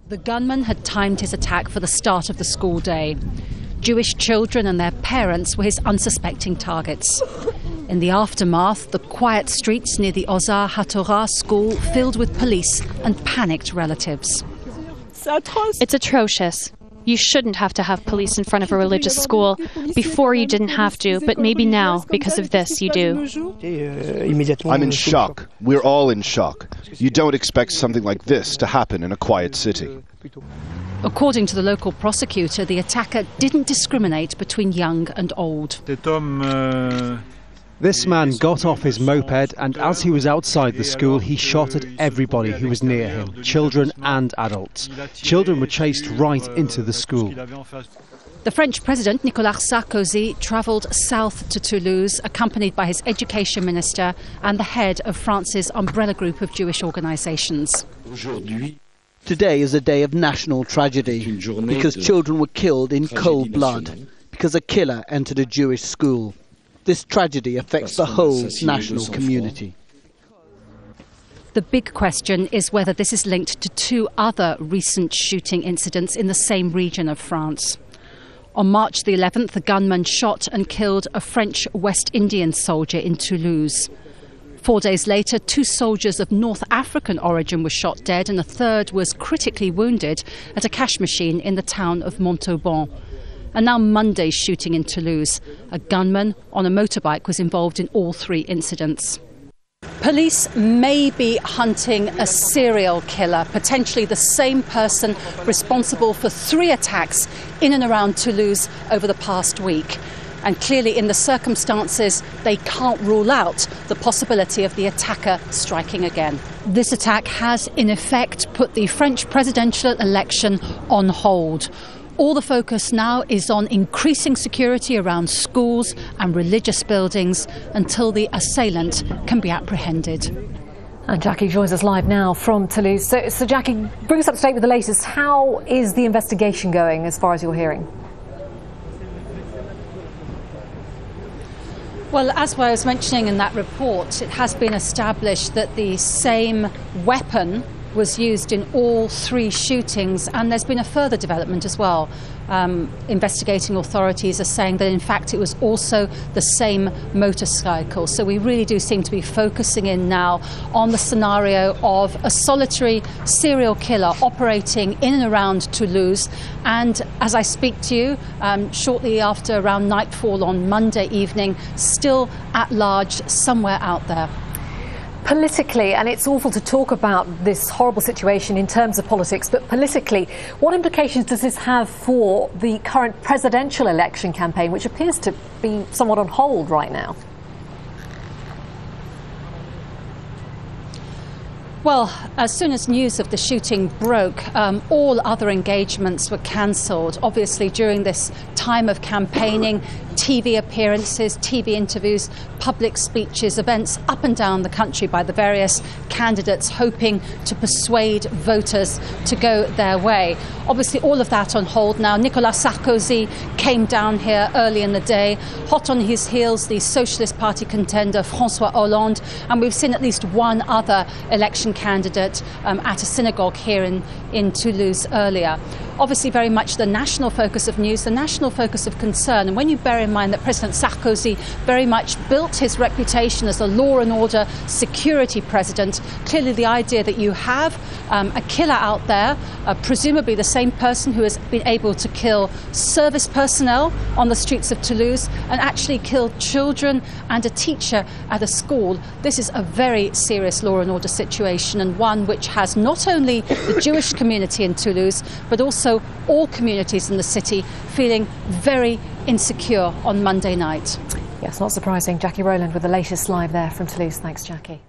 The gunman had timed his attack for the start of the school day. Jewish children and their parents were his unsuspecting targets. In the aftermath, the quiet streets near the Ozar HaTorah school filled with police and panicked relatives. It's atrocious. You shouldn't have to have police in front of a religious school. Before you didn't have to, but maybe now, because of this, you do. I'm in shock. We're all in shock. You don't expect something like this to happen in a quiet city. According to the local prosecutor, the attacker didn't discriminate between young and old. This man got off his moped and as he was outside the school he shot at everybody who was near him, children and adults. Children were chased right into the school. The French President, Nicolas Sarkozy, travelled south to Toulouse, accompanied by his education minister and the head of France's umbrella group of Jewish organisations. Today is a day of national tragedy because children were killed in cold blood because a killer entered a Jewish school. This tragedy affects the whole national community. The big question is whether this is linked to two other recent shooting incidents in the same region of France. On March the 11th, the gunman shot and killed a French West Indian soldier in Toulouse. 4 days later, two soldiers of North African origin were shot dead and a third was critically wounded at a cash machine in the town of Montauban. And now Monday's shooting in Toulouse. A gunman on a motorbike was involved in all three incidents. Police may be hunting a serial killer, potentially the same person responsible for 3 attacks in and around Toulouse over the past week. And clearly in the circumstances, they can't rule out the possibility of the attacker striking again. This attack has, in effect, put the French presidential election on hold. All the focus now is on increasing security around schools and religious buildings until the assailant can be apprehended. And Jacky joins us live now from Toulouse. So Jacky, bring us up to date with the latest. How is the investigation going as far as you're hearing? Well, as I was mentioning in that report, it has been established that the same weapon was used in all 3 shootings, and there's been a further development as well. Investigating authorities are saying that in fact it was also the same motorcycle. So we really do seem to be focusing in now on the scenario of a solitary serial killer operating in and around Toulouse. And as I speak to you, shortly after around nightfall on Monday evening, still at large somewhere out there. Politically, and it's awful to talk about this horrible situation in terms of politics, but politically, what implications does this have for the current presidential election campaign, which appears to be somewhat on hold right now? Well, as soon as news of the shooting broke, all other engagements were cancelled. Obviously, during this time of campaigning, TV appearances, TV interviews, public speeches, events up and down the country by the various candidates hoping to persuade voters to go their way. Obviously, all of that on hold now. Nicolas Sarkozy came down here early in the day. Hot on his heels, the Socialist Party contender François Hollande. And we've seen at least one other election candidate at a synagogue here in Toulouse earlier. Obviously very much the national focus of news, the national focus of concern. And when you bear in mind that President Sarkozy very much built his reputation as a law and order security president, clearly the idea that you have a killer out there, presumably the same person who has been able to kill service personnel on the streets of Toulouse and actually kill children and a teacher at a school. This is a very serious law and order situation, and one which has not only the Jewish community in Toulouse, but also all communities in the city feeling very insecure on Monday night. Yes, not surprising. Jacky Rowland with the latest live there from Toulouse. Thanks, Jacky.